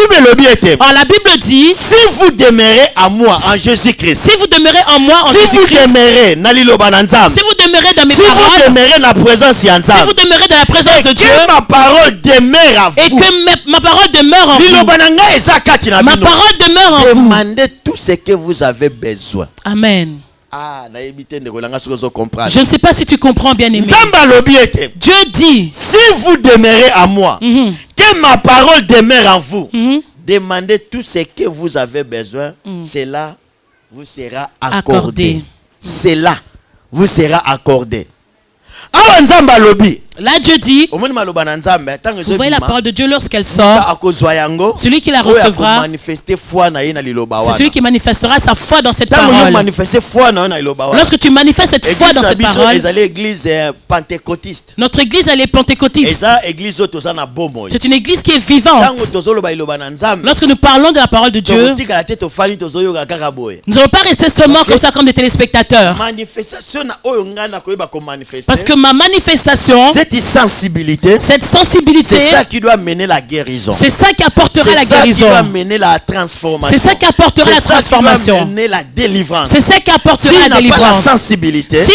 la Bible dit, si vous demeurez en moi, en Jésus-Christ. Si vous demeurez en moi, en Jésus-Christ. Si vous demeurez dans mes paroles. Si vous demeurez dans la présence Si vous demeurez dans la présence de Dieu. Que ma parole demeure en vous. Et que ma parole demeure en vous. Ma parole demeure en vous. Demandez tout ce que vous avez besoin. Amen. Je ne sais pas si tu comprends, bien aimé. Dieu dit, si vous demeurez en moi, que ma parole demeure en vous, demandez tout ce que vous avez besoin, cela vous sera accordé. Cela vous sera accordé. Là, Dieu dit, vous voyez la parole de Dieu lorsqu'elle sort, celui qui la recevra, c'est celui qui manifestera sa foi dans cette parole. Lorsque tu manifestes cette foi dans cette parole, notre église, elle est pentecôtiste. C'est une église qui est vivante. Lorsque nous parlons de la parole de Dieu, nous n'allons pas rester seulement comme ça comme des téléspectateurs. Parce que ma manifestation, cette sensibilité, c'est ça qui doit mener la guérison. C'est ça qui apportera la guérison. C'est ça qui doit mener la transformation. C'est ça qui apportera la transformation. C'est ça qui doit mener la délivrance. C'est ça qui apportera la délivrance. Si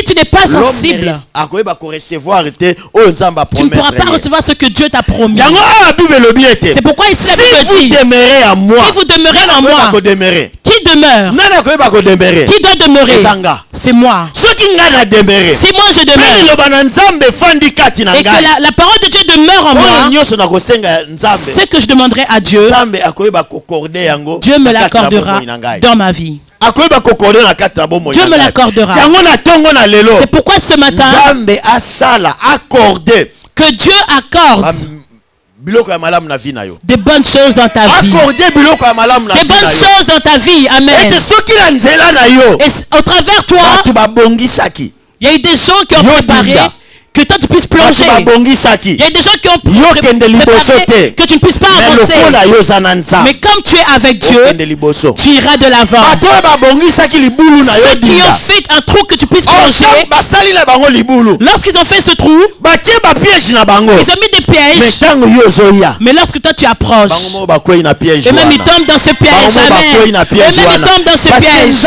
tu n'es pas sensible, tu ne pourras pas recevoir ce que Dieu t'a promis. C'est pourquoi il dit, si vous demeurez en moi, qui demeure? Qui doit demeurer? C'est moi. Si moi je demeure et que la parole de Dieu demeure en moi, ce que je demanderai à Dieu, Dieu me l'accordera dans ma vie. Dieu me l'accordera. C'est pourquoi ce matin que Dieu accorde des bonnes choses dans ta vie. Des bonnes choses dans ta vie. Amen. Et au travers toi, il y a eu des gens qui ont préparé que toi tu puisses plonger. Il y a des gens qui ont préparé que tu ne puisses pas avancer. Mais comme tu es avec Dieu, tu iras de l'avant. Ceux qui ont fait un trou que tu puisses plonger, lorsqu'ils ont fait ce trou, ils ont mis des pièges. Mais lorsque toi tu approches, eux-mêmes ils tombent dans ce piège. Eux-mêmes ils tombent dans ce piège.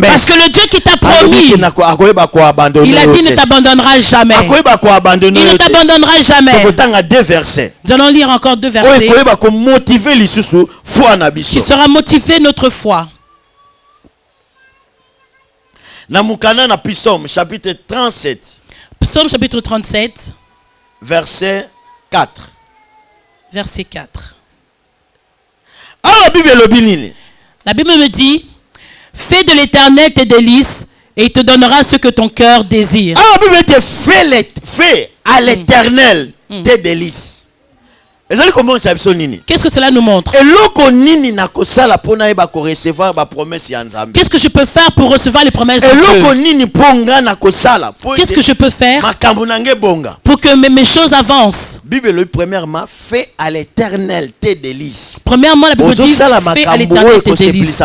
Parce que le Dieu qui t'a promis, il a dit ne t'abandonnera jamais. Il ne t'abandonnera jamais. Nous allons lire encore 2 versets qui sera motivé notre foi. Psaume chapitre 37. Psaume chapitre 37. Verset 4. Verset 4. La Bible me dit, fais de l'Éternel tes délices et il te donnera ce que ton cœur désire. Fais à l'Éternel tes délices. Qu'est-ce que cela nous montre? Qu'est-ce que je peux faire pour recevoir les promesses de Dieu? Qu'est-ce que je peux faire pour que mes choses avancent? Premièrement, fais à l'Éternel tes délices. Premièrement, la Bible dit, fais à l'Éternel tes délices.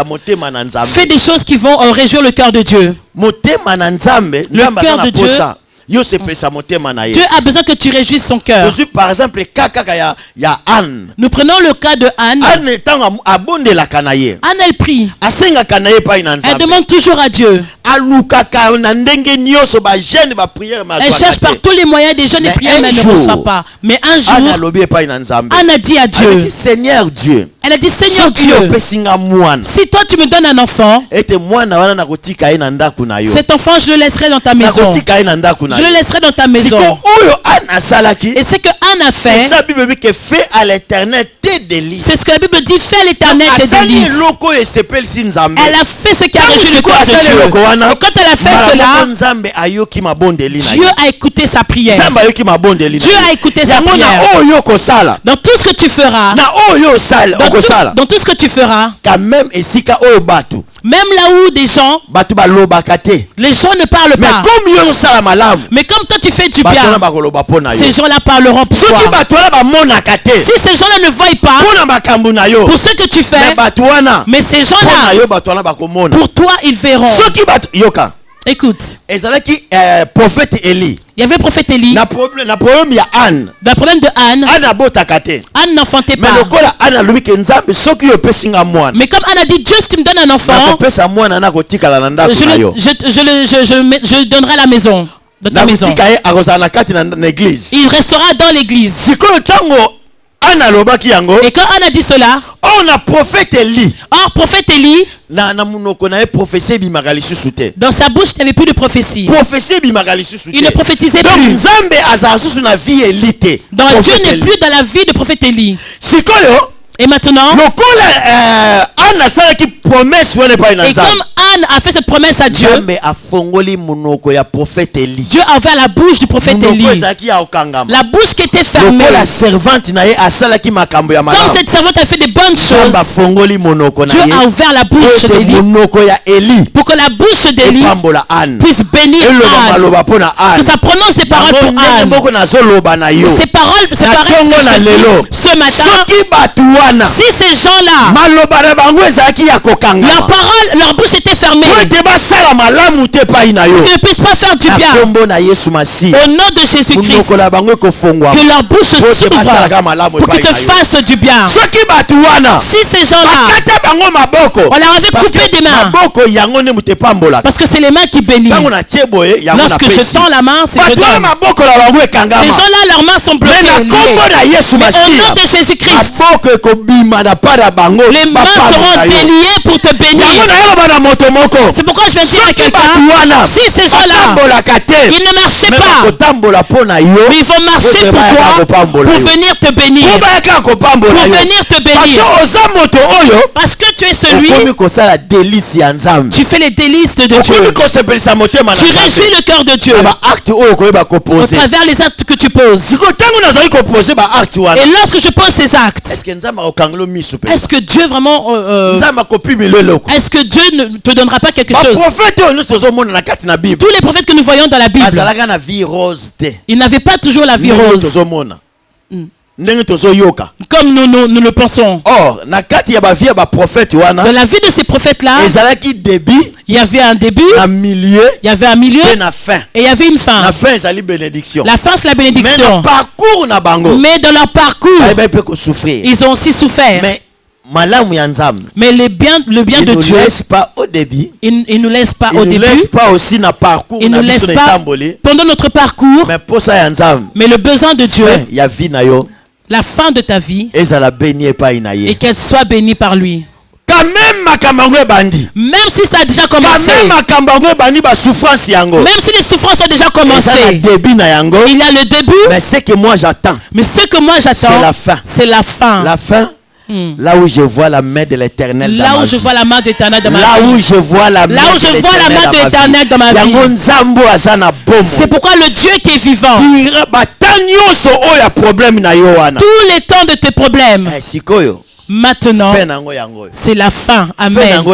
Fais des choses qui vont réjouir le cœur de Dieu. Le cœur de Dieu. Dieu a besoin que tu réjouisses son cœur. Par exemple, Anne. Nous prenons le cas de Anne. Anne, elle prie. Elle demande toujours à Dieu. Elle cherche par tous les moyens des jeunes et prières, elle ne reçoit pas. Mais un jour, Anne a dit à Dieu, Seigneur Dieu, elle a dit, Seigneur Dieu, si toi tu me donnes un enfant, cet enfant je le laisserai dans ta maison. Je le laisserai dans ta maison. Et ce que Anne a fait, c'est ce que la Bible dit, fais à l'Éternel tes délices. Elle a fait ce qui a réjoui le cœur de Dieu. Et quand elle a fait cela, Dieu a écouté sa prière. Dieu a écouté sa prière. Dans tout ce que tu feras, dans tout ce que tu feras, même là où des gens, les gens ne parlent pas. Mais comme toi tu fais du bien, ces gens-là parleront pour toi. Si ces gens-là ne voient pas pour ce que tu fais, mais ces gens-là, pour toi ils verront. Écoute, prophète Élie. Il y avait le prophète Élie. Le problème de Anne. Anne n'enfantait pas. Mais comme Anne a dit, Dieu, si tu me donnes un enfant, je donnerai la maison. Dans ta maison. Il restera dans l'église. Et quand Anne a dit cela, prophète Élie, dans sa bouche il n'y avait plus de prophétie. Il ne prophétisait plus. Donc Dieu n'est plus dans la vie de prophète Élie. Et maintenant, et comme Anne a fait cette promesse à Dieu, Dieu a ouvert la bouche du prophète Élie. La bouche qui était fermée. Comme cette servante a fait de bonnes choses, Dieu a ouvert la bouche d'Élie pour que la bouche d'Élie puisse bénir Anne. Que ça prononce des paroles pour Anne. Ces paroles, ce matin, si ces gens-là, leur bouche était fermée, ils ne puissent pas faire du bien. Au nom de Jésus-Christ, que leur bouche s'ouvre pour qu'ils te fassent du bien. Si ces gens-là, on leur avait coupé des mains, parce que c'est les mains qui bénissent. Lorsque je tends la main, c'est je donne. Ces gens-là, leurs mains sont bloquées. Mais au nom de Jésus-Christ, les mains seront déliées pour te bénir. C'est pourquoi je vais dire à quelqu'un, si ces gens-là, ils ne marchaient pas, mais ils vont marcher pour toi, pour venir te bénir. Pour venir te bénir. Parce que tu es celui, tu fais les délices de Dieu. Tu réjouis le cœur de Dieu au travers les actes que tu poses. Et lorsque je pose ces actes, est-ce que Dieu vraiment est-ce que Dieu ne te donnera pas quelque chose? Tous les prophètes que nous voyons dans la Bible, ils n'avaient pas toujours la vie rose comme nous le pensons. Or, dans la vie de ces prophètes-là, il y avait un début, il y avait un milieu, et il y avait une fin. La fin, c'est la bénédiction. Mais dans leur parcours, ils ont aussi souffert. Mais le bien de Dieu, il ne laisse pas au début. Il ne laisse pas aussi dans parcours. Il ne laisse pas pendant notre parcours. Mais le besoin de Dieu, la fin de ta vie, et qu'elle soit bénie par lui. Même si ça a déjà commencé, même si les souffrances ont déjà commencé, il y a le début. Mais ce que moi j'attends, c'est la fin. La fin. Là où je vois la main de l'Éternel dans ma vie. Là où je vois la main de l'Éternel dans ma vie. Là où je vois la main de l'Éternel dans ma vie. C'est pourquoi le Dieu qui est vivant, tous les temps de tes problèmes, maintenant, c'est la fin. Amen.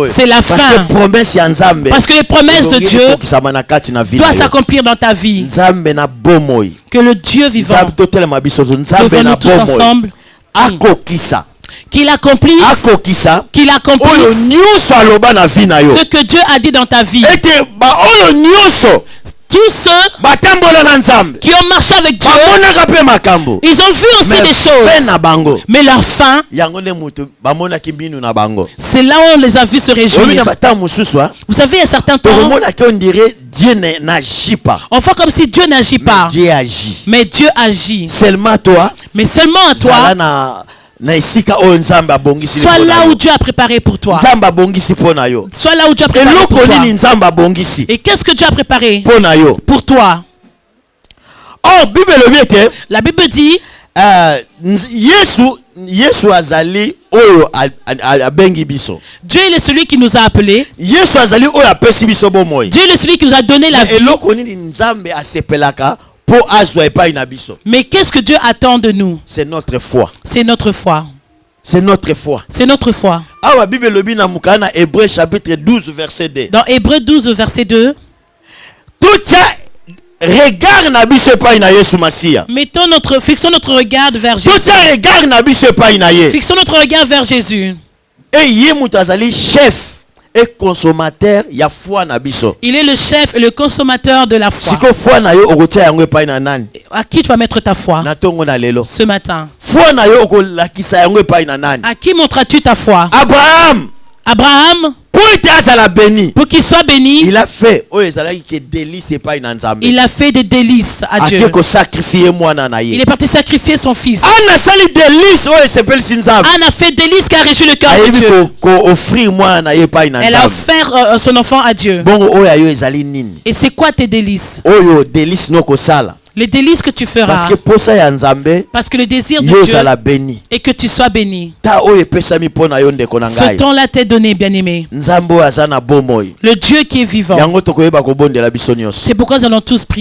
C'est la fin. Parce que les promesses de Dieu doivent s'accomplir dans ta vie. Que le Dieu vivant, devant nous tous ensemble, qu'il accomplisse ce que Dieu a dit dans ta vie. Tous ceux qui ont marché avec Dieu, ils ont vu aussi des choses. Mais leur fin, c'est là où on les a vus se réjouir. Vous savez, il y a certains temps, Dieu n'agit pas. On fait comme si Dieu n'agit pas. Mais Dieu agit. Seulement toi. Mais seulement à toi. Sois là où Dieu a préparé pour toi. Sois là où Dieu a préparé pour toi. Et qu'est-ce que Dieu a préparé pour toi? La Bible dit, Dieu est celui qui nous a appelés. Dieu est celui qui nous a donné la vie. Mais qu'est-ce que Dieu attend de nous? C'est notre foi. C'est notre foi. C'est notre foi. C'est notre foi. Dans Hébreux 12 verset 2. Fixons notre regard vers Jésus. Fixons notre regard vers Jésus. Chef et consommateur, il est le chef et le consommateur de la foi. À qui tu vas mettre ta foi ce matin? À qui montras-tu ta foi? Abraham, pour qu'il soit béni, il a fait des délices à Dieu. Il est parti sacrifier son fils. Anne a fait délices qui a réjoui le cœur de Dieu. Elle a offert son enfant à Dieu. Et c'est quoi tes délices? Les délices que tu feras. Parce que le désir de Dieu est que tu sois béni. Ce temps-là t'est donné, bien-aimé. Le Dieu qui est vivant. C'est pourquoi nous allons tous prier.